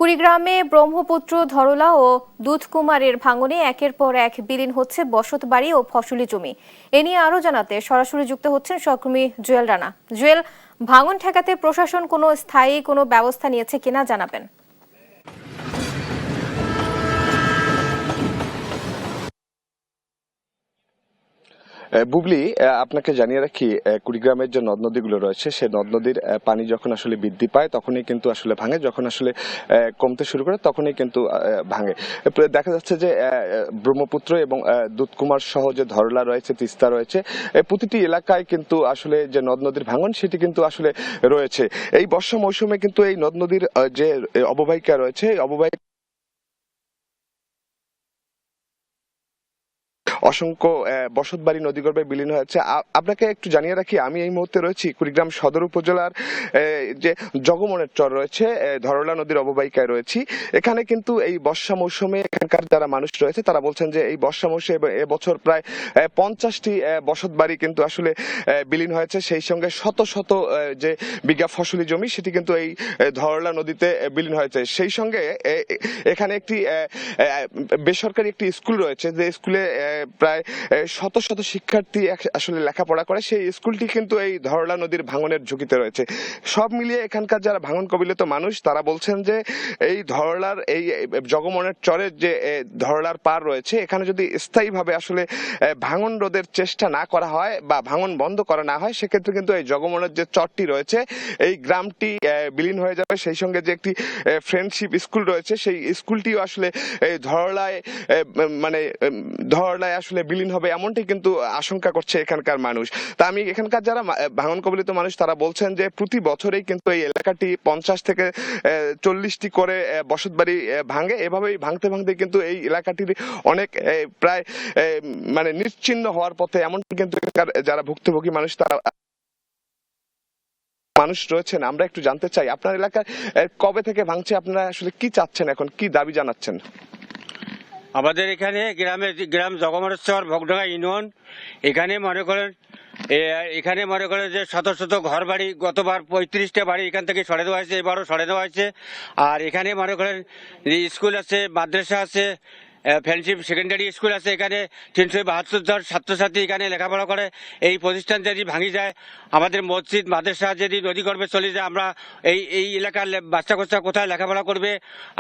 কুড়িগ্রামে ব্রহ্মপুত্র, ধরলা ও দুধকুমারের ভাঙনে একের পর এক বিলীন হচ্ছে বসতবাড়ি ও ফসলি জমি। এ নিয়ে আরো জানাতে সরাসরি যুক্ত হচ্ছেন সহকর্মী জুয়েল রানা। জুয়েল, ভাঙন ঠেকাতে প্রশাসন কোনো স্থায়ী কোনো ব্যবস্থা নিয়েছে কিনা জানাবেন। বুবলি, আপনাকে জানিয়ে রাখি, কুড়িগ্রামের যে নদ নদীগুলো রয়েছে সেই নদ নদীর পানি যখন আসলে বৃদ্ধি পায় তখনই কিন্তু আসলে ভাঙে, যখন আসলে কমতে শুরু করে তখনই কিন্তু ভাঙে। দেখা যাচ্ছে যে ব্রহ্মপুত্র এবং দুধকুমার সহ যে ধরলা রয়েছে, তিস্তা রয়েছে, প্রতিটি এলাকায় কিন্তু আসলে যে নদ নদীর ভাঙন সেটি কিন্তু আসলে রয়েছে। এই বর্ষা মৌসুমে কিন্তু এই নদ নদীর যে অববাহিকা রয়েছে, অববাহিকা অসংখ্য বসতবাড়ি নদীগর্ভে বিলীন হয়েছে। আপনাকে একটু জানিয়ে রাখি, আমি এই মুহূর্তে রয়েছি কুড়িগ্রাম সদর উপজেলার যে জগমনের চর রয়েছে, ধরলা নদীর অববাহিকায় রয়েছি। এখানে কিন্তু এই বর্ষা মৌসুমে এখানকার যারা মানুষ রয়েছে তারা বলছেন যে এই বর্ষা মৌসুমে এবছর প্রায় 50টি বসতবাড়ি কিন্তু আসলে বিলীন হয়েছে। সেই সঙ্গে শত শত যে বিঘা ফসলি জমি সেটি কিন্তু এই ধরলা নদীতে বিলীন হয়েছে। সেই সঙ্গে এখানে একটি বেসরকারি একটি স্কুল রয়েছে, যে স্কুলে প্রায় শত শত শিক্ষার্থী আসলে লেখাপড়া করে, সেই স্কুলটি কিন্তু এই ধরলা নদীর ভাঙনের ঝুঁকিতে রয়েছে। সব মিলিয়ে এখানকার যারা ভাঙন কবলিত মানুষ তারা বলছেন যে এই ধরলার এই জগমনের চরের যে ধরলার পার রয়েছে, এখানে যদি স্থায়ীভাবে আসলে ভাঙন রোধের চেষ্টা না করা হয় বা ভাঙন বন্ধ করা না হয়, সেক্ষেত্রে কিন্তু এই জগমনের যে চরটি রয়েছে এই গ্রামটি বিলীন হয়ে যাবে। সেই সঙ্গে যে একটি ফ্রেন্ডশিপ স্কুল রয়েছে সেই স্কুলটিও আসলে এই ধরলায় মানে ধরলায় আসলে বিলীন হবে, এমনটি কিন্তু আশঙ্কা করছে এখানকার মানুষ। তা আমি এখানকার যারা ভাঙন কবলিত মানুষ তারা বলছেন যে প্রতি বছরেই কিন্তু এই এলাকাটি 50 থেকে 40টি করে বসতবাড়ি ভাঙে। এভাবেই ভাঙতে ভাঙতে কিন্তু এই এলাকাটির অনেক প্রায় মানে নিশ্চিহ্ন হওয়ার পথে, এমনটি কিন্তু যারা ভুক্তভোগী মানুষ তারা মানুষ রয়েছেন। আমরা একটু জানতে চাই আপনার এলাকায় কবে থেকে ভাঙছে, আপনারা আসলে কি চাচ্ছেন, এখন কি দাবি জানাচ্ছেন? আমাদের এখানে গ্রাম জগমরেশ্বর ভগডাঙ্গা ইউনিয়ন, এখানে মনে করেন যে শত শত ঘর বাড়ি, গতবার 35টা বাড়ি এখান থেকে সরে দেওয়া হয়েছে, এবারও সরে দেওয়া হয়েছে। আর এখানে মনে করেন স্কুল আছে, মাদ্রাসা আছে, ফ্রেন্ডশিপ সেকেন্ডারি স্কুল আছে। এখানে 372 জন ছাত্রছাত্রী এখানে লেখাপড়া করে। এই প্রতিষ্ঠান যদি ভাঙি যায়, আমাদের মসজিদ মাদ্রাসা যদি নদীগর্ভে চলে যায়, আমরা এই এলাকার বাচ্চা কাচ্চা কোথায় লেখাপড়া করবে?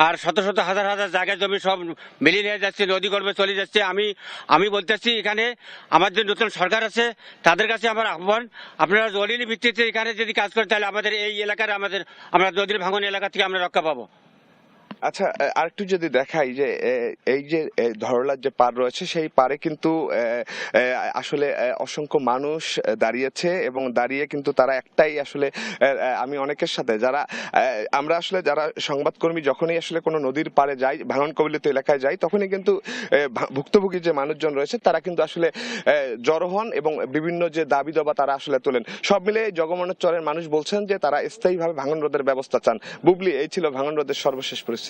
আর শত শত হাজার হাজার জায়গা জমি সব বিলীন হয়ে যাচ্ছে, নদীগর্ভে চলে যাচ্ছে। আমি বলতেছি, এখানে আমাদের নতুন সরকার আছে, তাদের কাছে আমার আহ্বান, আপনারা জরুরি ভিত্তিতে এখানে যদি কাজ করেন তাহলে আমাদের এই এলাকার আমরা নদীর ভাঙন এলাকা থেকে আমরা রক্ষা পাবো। আচ্ছা, আরেকটু যদি দেখাই যে এই যে ধরলার যে পার রয়েছে সেই পারে কিন্তু আসলে অসংখ্য মানুষ দাঁড়িয়েছে, এবং দাঁড়িয়ে কিন্তু তারা একটাই আসলে আমি অনেকের সাথে যারা আমরা আসলে যারা সংবাদকর্মী যখনই আসলে কোনো নদীর পাড়ে যাই, ভাঙন কবলিত এলাকায় যাই, তখনই কিন্তু ভুক্তভোগী যে মানুষজন রয়েছে তারা কিন্তু আসলে জড়ো হন এবং বিভিন্ন যে দাবি দাবা তারা আসলে তোলেন। সব মিলে জগমনের চরের মানুষ বলছেন যে তারা স্থায়ীভাবে ভাঙন রোধের ব্যবস্থা চান। বুবলি, এই ছিল ভাঙন রোধের সর্বশেষ পরিস্থিতি।